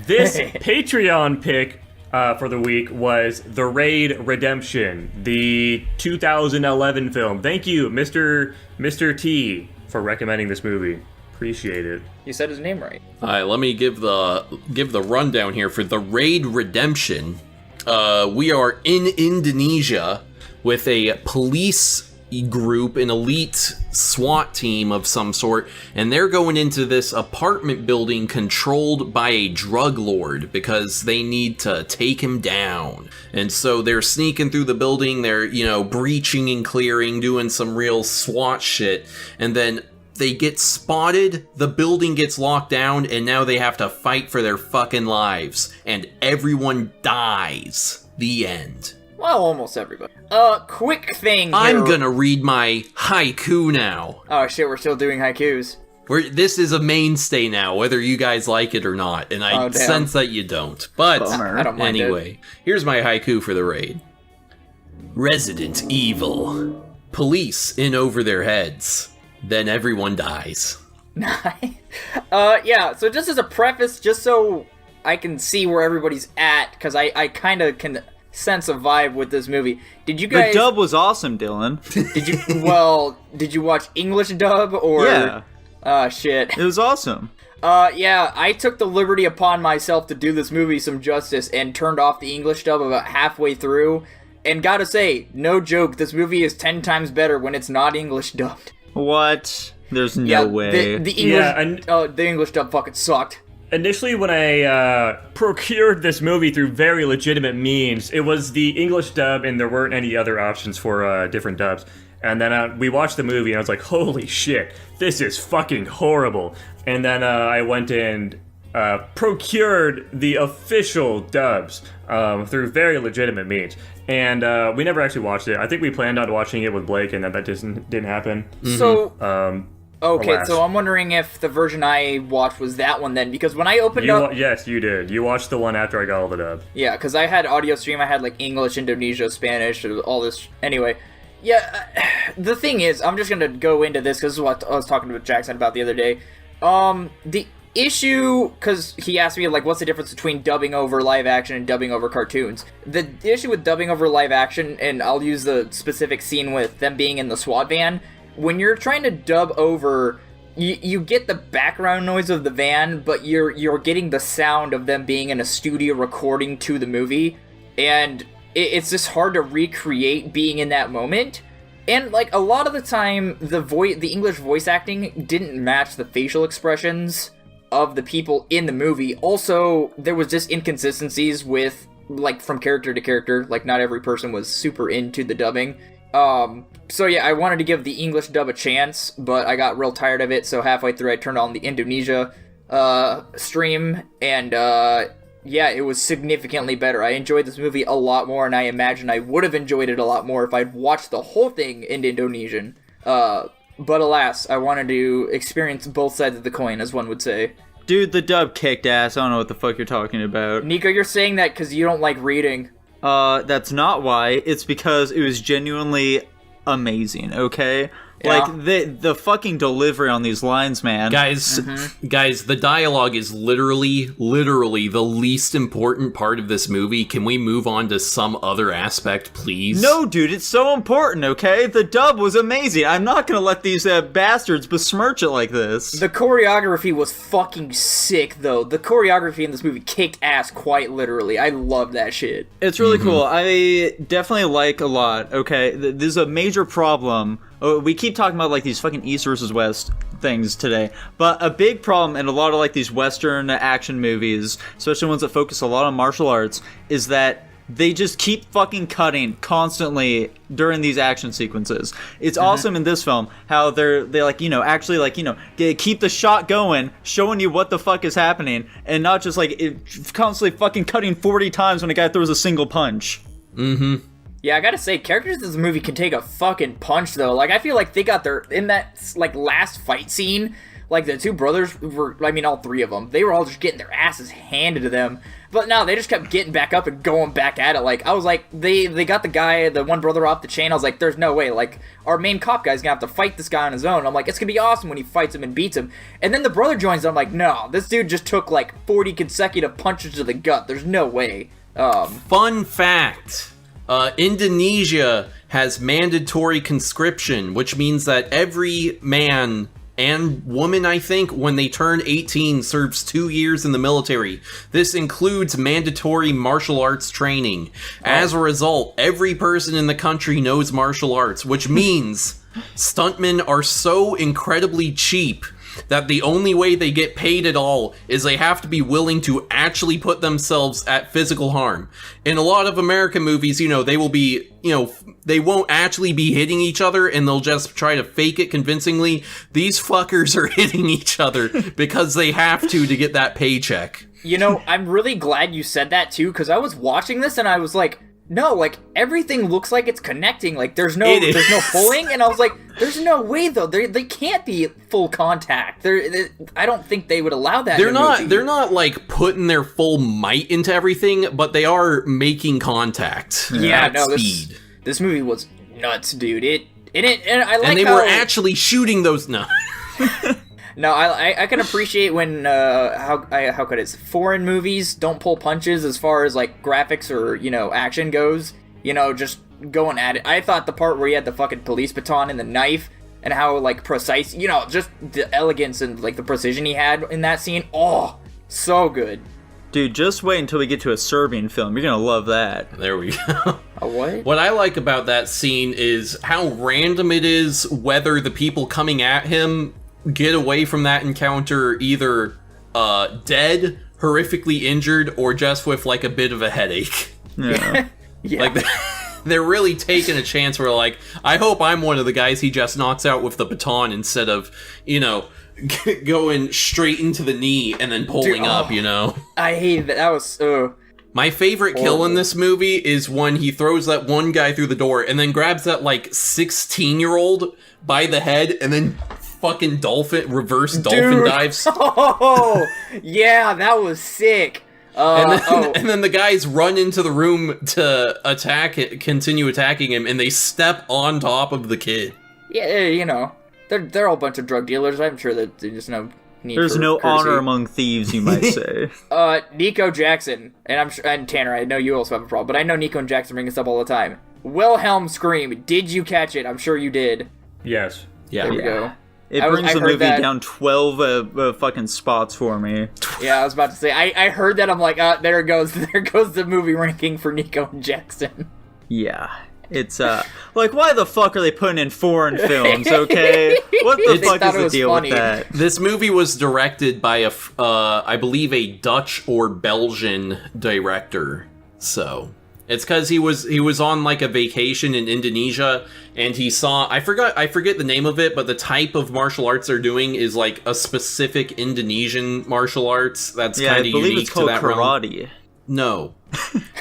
This Patreon pick for the week was The Raid Redemption, the 2011 film. Thank you, Mr. T, for recommending this movie. Appreciate it. You said his name right. All right, let me give the rundown here for The Raid Redemption. We are in Indonesia with a police group, an elite SWAT team of some sort, and they're going into this apartment building controlled by a drug lord because they need to take him down. And so they're sneaking through the building, they're, breaching and clearing, doing some real SWAT shit, and then they get spotted, the building gets locked down, and now they have to fight for their fucking lives, and everyone dies. The end. Well, almost everybody. Quick thing here. I'm gonna read my haiku now. Oh shit, we're still doing haikus. This is a mainstay now, whether you guys like it or not, and I sense that you don't. But I don't mind anyway, here's my haiku for the raid. Resident Evil. Police in over their heads. Then everyone dies. Yeah, so just as a preface, just so I can see where everybody's at, because I kind of can sense a vibe with this movie. Did you guys... The dub was awesome, Dylan. Did you watch English dub, or... Yeah. Shit. It was awesome. Yeah, I took the liberty upon myself to do this movie some justice and turned off the English dub about halfway through. And gotta say, no joke, this movie is 10 times better when it's not English dubbed. What? There's no way. The English dub fucking sucked. Initially, when I procured this movie through very legitimate means, it was the English dub, and there weren't any other options for different dubs. And then we watched the movie, and I was like, holy shit, this is fucking horrible. And then I went and procured the official dubs through very legitimate means. And we never actually watched it. I think we planned on watching it with Blake, and then that didn't happen. Mm-hmm. So, okay, alas. so I'm wondering if the version I watched was that one then, because when I opened up... Yes, you did. You watched the one after I got all the dub. Yeah, because I had audio stream, I had like English, Indonesia, Spanish, all this... Anyway, yeah, the thing is, I'm just gonna go into this, because this is what I was talking to Jackson about the other day. The issue, because he asked me, like, what's the difference between dubbing over live action and dubbing over cartoons? The issue with dubbing over live action, and I'll use the specific scene with them being in the SWAT van, when you're trying to dub over, you get the background noise of the van, but you're getting the sound of them being in a studio recording to the movie, and it's just hard to recreate being in that moment. And, like, a lot of the time, the English voice acting didn't match the facial expressions of the people in the movie. Also, there was just inconsistencies with, like, from character to character. Like, not every person was super into the dubbing. So yeah, I wanted to give the English dub a chance, but I got real tired of it, so halfway through I turned on the Indonesia stream, and yeah, it was significantly better. I enjoyed this movie a lot more, and I imagine I would have enjoyed it a lot more if I'd watched the whole thing in Indonesian. But alas, I wanted to experience both sides of the coin, as one would say. Dude, the dub kicked ass. I don't know what the fuck you're talking about. Nico, you're saying that because you don't like reading. That's not why. It's because it was genuinely amazing, okay? Yeah. Like, the fucking delivery on these lines, man. Guys, the dialogue is literally the least important part of this movie. Can we move on to some other aspect, please? No, dude, it's so important, okay? The dub was amazing. I'm not gonna let these bastards besmirch it like this. The choreography was fucking sick, though. The choreography in this movie kicked ass, quite literally. I love that shit. It's really cool. I definitely like a lot, okay? There's a major problem. We keep talking about, like, these fucking East versus West things today, but a big problem in a lot of, like, these Western action movies, especially ones that focus a lot on martial arts, is that they just keep fucking cutting constantly during these action sequences. It's awesome in this film how they like, you know, actually, like, you know, keep the shot going, showing you what the fuck is happening, and not just, like, constantly fucking cutting 40 times when a guy throws a single punch. Yeah, I gotta say, characters in this movie can take a fucking punch, though. Like, I feel like they got in that, like, last fight scene, like the two brothers were, I mean all three of them, they were all just getting their asses handed to them. But no, they just kept getting back up and going back at it. Like, I was like, they got the one brother off the chain. I was like, there's no way. Like, our main cop guy's gonna have to fight this guy on his own. I'm like, it's gonna be awesome when he fights him and beats him. And then the brother joins. I'm like, no, this dude just took like 40 consecutive punches to the gut. There's no way. Fun fact. Indonesia has mandatory conscription, which means that every man and woman, I think, when they turn 18, serves 2 years in the military. This includes mandatory martial arts training. As a result, every person in the country knows martial arts, which means stuntmen are so incredibly cheap that the only way they get paid at all is they have to be willing to actually put themselves at physical harm. In a lot of American movies, they will be, they won't actually be hitting each other and they'll just try to fake it convincingly. These fuckers are hitting each other because they have to get that paycheck. I'm really glad you said that too, because I was watching this and I was like, no, like, everything looks like it's connecting. Like, there's no pulling, and I was like, there's no way, though. They can't be full contact. I don't think they would allow that. They're not, like, putting their full might into everything, but they are making contact. Yeah, at speed. This movie was nuts, dude. And they were actually shooting those... No. No, I can appreciate when how could it foreign movies don't pull punches as far as like graphics or action goes. Just going at it. I thought the part where he had the fucking police baton and the knife and how like precise, just the elegance and like the precision he had in that scene. Oh, so good. Dude, just wait until we get to a Serbian film. You're gonna love that. There we go. A what? What I like about that scene is how random it is whether the people coming at him get away from that encounter either dead, horrifically injured, or just with like a bit of a headache. Yeah. Yeah. Like they're really taking a chance where like, I hope I'm one of the guys he just knocks out with the baton instead of, going straight into the knee and then pulling up, I hated that. That was My favorite kill in this movie is when he throws that one guy through the door and then grabs that like 16-year-old by the head and then fucking reverse dolphin dives. Oh, yeah, that was sick. And then the guys run into the room to continue attacking him, and they step on top of the kid. Yeah, they're all a bunch of drug dealers. I'm sure that there's no need. There's for no courtesy. honor among thieves, you might say. Nico Jackson, and Tanner, I know you also have a problem, but I know Nico and Jackson bring this up all the time. Wilhelm scream. Did you catch it? I'm sure you did. Yes. Yeah. There we go. It brings the movie down 12 fucking spots for me. Yeah, I was about to say. I heard that. I'm like, there it goes. There goes the movie ranking for Nico and Jackson. Yeah. It's, like, why the fuck are they putting in foreign films, okay? What the fuck is the deal funny. with that? This movie was directed by I believe a Dutch or Belgian director. So it's because he was on like a vacation in Indonesia and he saw I forget the name of it, but the type of martial arts they're doing is like a specific Indonesian martial arts that's kind of unique to that I believe it's called realm. karate. No.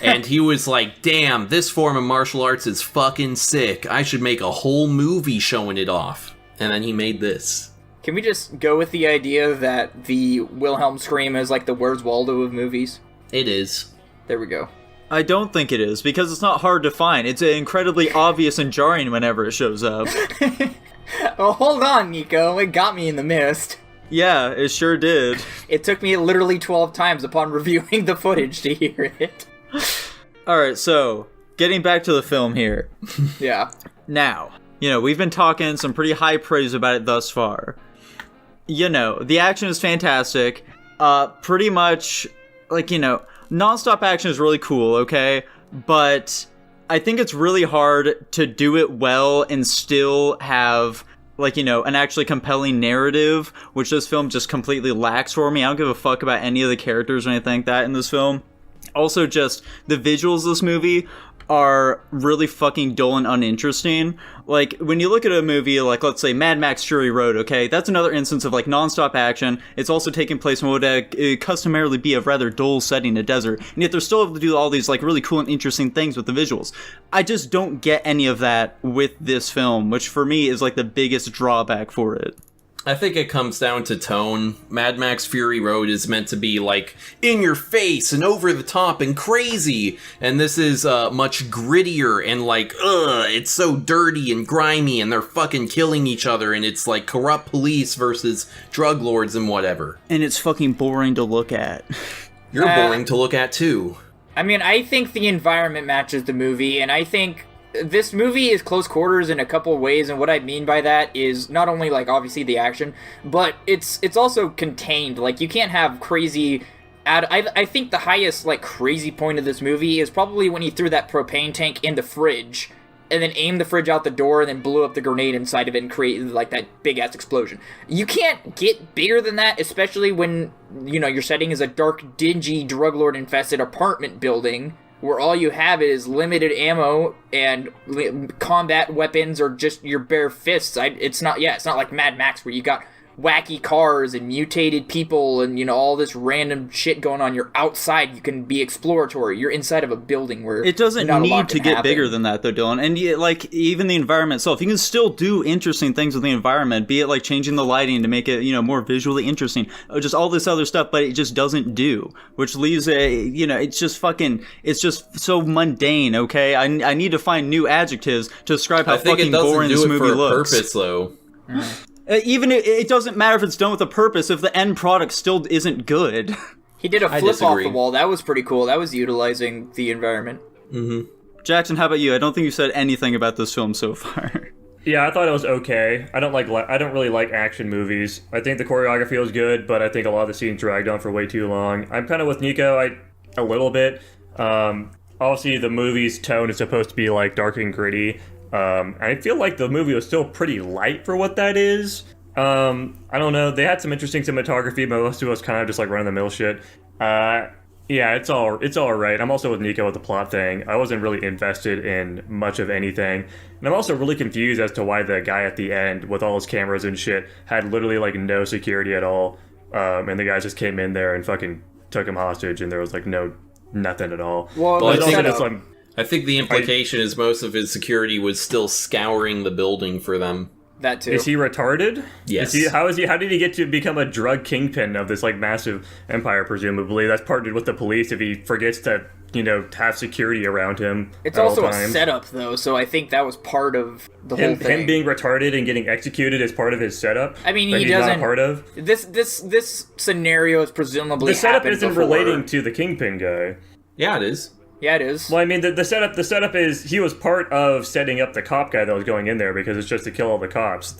And he was like, damn, this form of martial arts is fucking sick. I should make a whole movie showing it off. And then he made this. Can we just go with the idea that the Wilhelm scream is like the Where's Waldo of movies? It is. There we go. I don't think it is, because it's not hard to find. It's incredibly obvious and jarring whenever it shows up. Oh, hold on, Nico. It got me in the mist. Yeah, it sure did. It took me literally 12 times upon reviewing the footage to hear it. Alright, so, getting back to the film here. Yeah. Now, we've been talking some pretty high praise about it thus far. The action is fantastic. Pretty much, non-stop action is really cool, okay? But I think it's really hard to do it well and still have, an actually compelling narrative, which this film just completely lacks for me. I don't give a fuck about any of the characters or anything like that in this film. Also, just the visuals of this movie are really fucking dull and uninteresting. Like, when you look at a movie like, let's say, Mad Max Fury Road, okay? That's another instance of, non-stop action. It's also taking place in what would customarily be a rather dull setting, a desert. And yet they're still able to do all these, really cool and interesting things with the visuals. I just don't get any of that with this film, which for me is, the biggest drawback for it. I think it comes down to tone. Mad Max Fury Road is meant to be like in your face and over the top and crazy, and this is much grittier and like, it's so dirty and grimy, and they're fucking killing each other, and it's like corrupt police versus drug lords and whatever. And it's fucking boring to look at. You're boring to look at too. I mean, I think the environment matches the movie, and I think this movie is close quarters in a couple of ways, and what I mean by that is not only, like, obviously the action, but it's also contained. Like, you can't have crazy... I think the highest, like, crazy point of this movie is probably when he threw that propane tank in the fridge, and then aimed the fridge out the door, and then blew up the grenade inside of it and created, like, that big-ass explosion. You can't get bigger than that, especially when, you know, your setting is a dark, dingy, drug lord-infested apartment building, where all you have is limited ammo and combat weapons or just your bare fists. It's not like Mad Max where you got wacky cars and mutated people and, you know, all this random shit going on. You're outside, you can be exploratory. You're inside of a building where it doesn't not a need lot to can get happen. bigger than that, though, Dylan. And like even the environment itself, you can still do interesting things with the environment, be it like changing the lighting to make it, you know, more visually interesting, or just all this other stuff, but it just doesn't do, which leaves a, you know, it's just so mundane. Okay, I need to find new adjectives to describe how fucking boring this movie looks. Purpose though. Even it doesn't matter if it's done with a purpose if the end product still isn't good. He did a I flip off disagree. the wall. That was pretty cool. That was utilizing the environment. Jackson, how about you? I don't think you said anything about this film so far. Yeah, I thought it was okay. I don't really like action movies. I think the choreography was good, but I think a lot of the scenes dragged on for way too long. I'm kind of with Nico, a little bit. Obviously, the movie's tone is supposed to be like dark and gritty. I feel like the movie was still pretty light for what that is. I don't know. They had some interesting cinematography, but most of it was kind of just like run-of-the-mill shit. Yeah, it's all right. I'm also with Nico with the plot thing. I wasn't really invested in much of anything. And I'm also really confused as to why the guy at the end, with all his cameras and shit, had literally like no security at all. And the guys just came in there and fucking took him hostage, and there was like nothing at all. Well, But the I think setup- I think the implication is most of his security was still scouring the building for them. that too. Is he retarded? Yes. How did he get to become a drug kingpin of this like massive empire? Presumably, that's partnered with the police. If he forgets to, you know, have security around him, It's at all also a times. setup, though, so I think that was part of the whole thing. Him being retarded and getting executed is part of his setup. I mean, that he he's doesn't. not a part of. This scenario is presumably The setup happened isn't before. relating to the kingpin guy. Yeah, it is. Yeah, it is. Well, I mean, the setup is he was part of setting up the cop guy that was going in there because it's just to kill all the cops.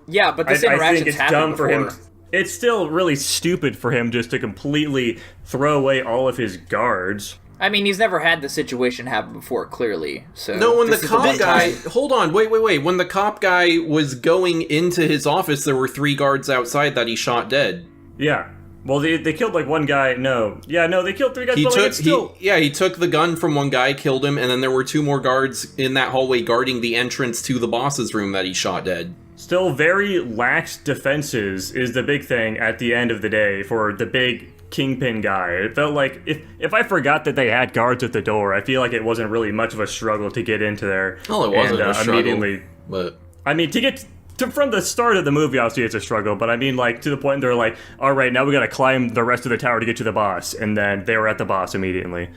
Yeah, but this I interaction's think it's happened dumb for before. him. It's still really stupid for him just to completely throw away all of his guards. I mean, he's never had the situation happen before, clearly. So No, when the this is a cop bit guy... time. Hold on, wait. When the cop guy was going into his office, there were 3 guards outside that he shot dead. Yeah. Well, they killed like one guy. They killed 3 guys. He but like, it's still... he took the gun from one guy, killed him, and then there were 2 more guards in that hallway guarding the entrance to the boss's room that he shot dead. Still very lax defenses is the big thing at the end of the day for the big kingpin guy. It felt like if I forgot that they had guards at the door, I feel like it wasn't really much of a struggle to get into there. Well, it wasn't and, a struggle, immediately. but... I mean, to get from the start of the movie, obviously it's a struggle, but I mean, like, to the point they're like, all right, now we gotta climb the rest of the tower to get to the boss, and then they were at the boss immediately.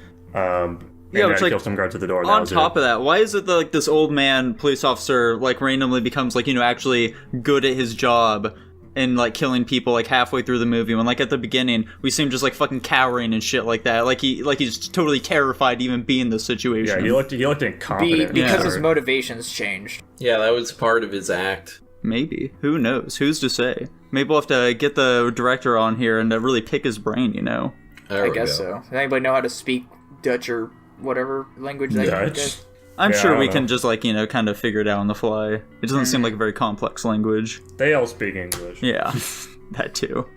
Yeah, it's like, kill some guards at the door. on top of that, why is it that like this old man police officer like randomly becomes like, you know, actually good at his job and like killing people like halfway through the movie when like at the beginning we see him just like fucking cowering and shit like that, like he's totally terrified to even be in this situation. Yeah, he looked incompetent. Because Yeah. his motivations changed. Yeah, that was part of his act. Maybe, who knows, who's to say? Maybe we'll have to get the director on here and really pick his brain, you know. There I we guess go. so. Does anybody know how to speak Dutch or whatever language that Dutch? is? I'm Yeah, I sure don't we know. can just like, you know, kind of figure it out on the fly. It doesn't seem like a very complex language. They all speak English. Yeah, that too.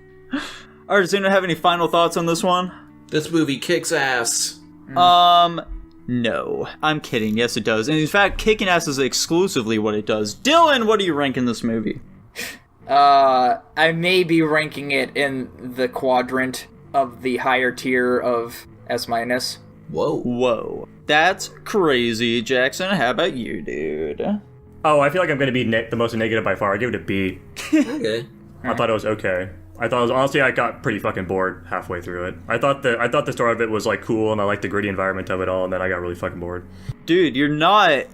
Alright, does anyone have any final thoughts on this one? This movie kicks ass. No. I'm kidding. Yes, it does. And in fact, kicking ass is exclusively what it does. Dylan, what do you rank in this movie? I may be ranking it in the quadrant of the higher tier of S-. Whoa. Whoa. That's crazy. Jackson, how about you, dude? Oh, I feel like I'm going to be the most negative by far. I give it a B. Okay. I thought it was okay. Honestly, I got pretty fucking bored halfway through it. I thought the story of it was like cool, and I liked the gritty environment of it all, and then I got really fucking bored. Dude, you're not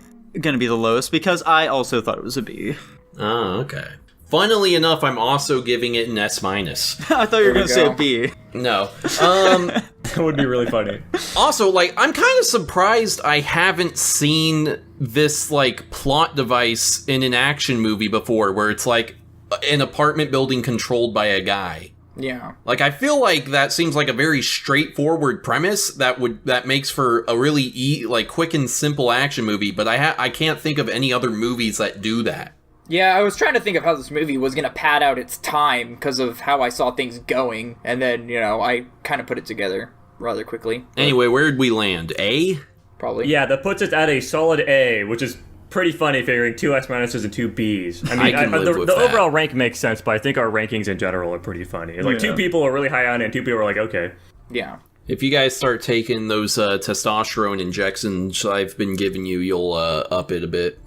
gonna be the lowest because I also thought it was a B. Oh, okay. Funnily enough, I'm also giving it an S-. I thought you were gonna say a B. No. That would be really funny. Also, like, I'm kind of surprised I haven't seen this, like, plot device in an action movie before, where it's, like, an apartment building controlled by a guy. Yeah. Like, I feel like that seems like a very straightforward premise that makes for a really, quick and simple action movie, but I can't think of any other movies that do that. Yeah, I was trying to think of how this movie was going to pad out its time because of how I saw things going, and then, I kind of put it together rather quickly. Anyway, where did we land? A? Probably. Yeah, that puts it at a solid A, which is pretty funny figuring 2 S minuses and 2 Bs. I mean, I can live with the that. overall rank makes sense, but I think our rankings in general are pretty funny. It's like 2 people are really high on it, and 2 people are like, okay. Yeah. If you guys start taking those testosterone injections I've been giving you, you'll up it a bit.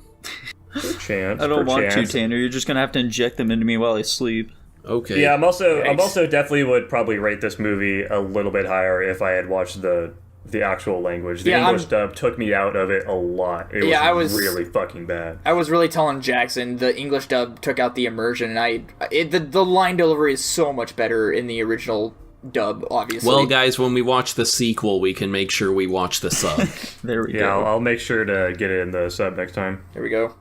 Chance. I don't want chance. to, Tanner. You're just gonna have to inject them into me while I sleep. Okay. Yeah, I'm also Yikes. definitely would probably rate this movie a little bit higher if I had watched the actual language. The English dub took me out of it a lot. It was really fucking bad. I was really telling Jackson the English dub took out the immersion, and the line delivery is so much better in the original dub, obviously. Well, guys, when we watch the sequel, we can make sure we watch the sub. There we Yeah, go. I'll make sure to get it in the sub next time. There we go.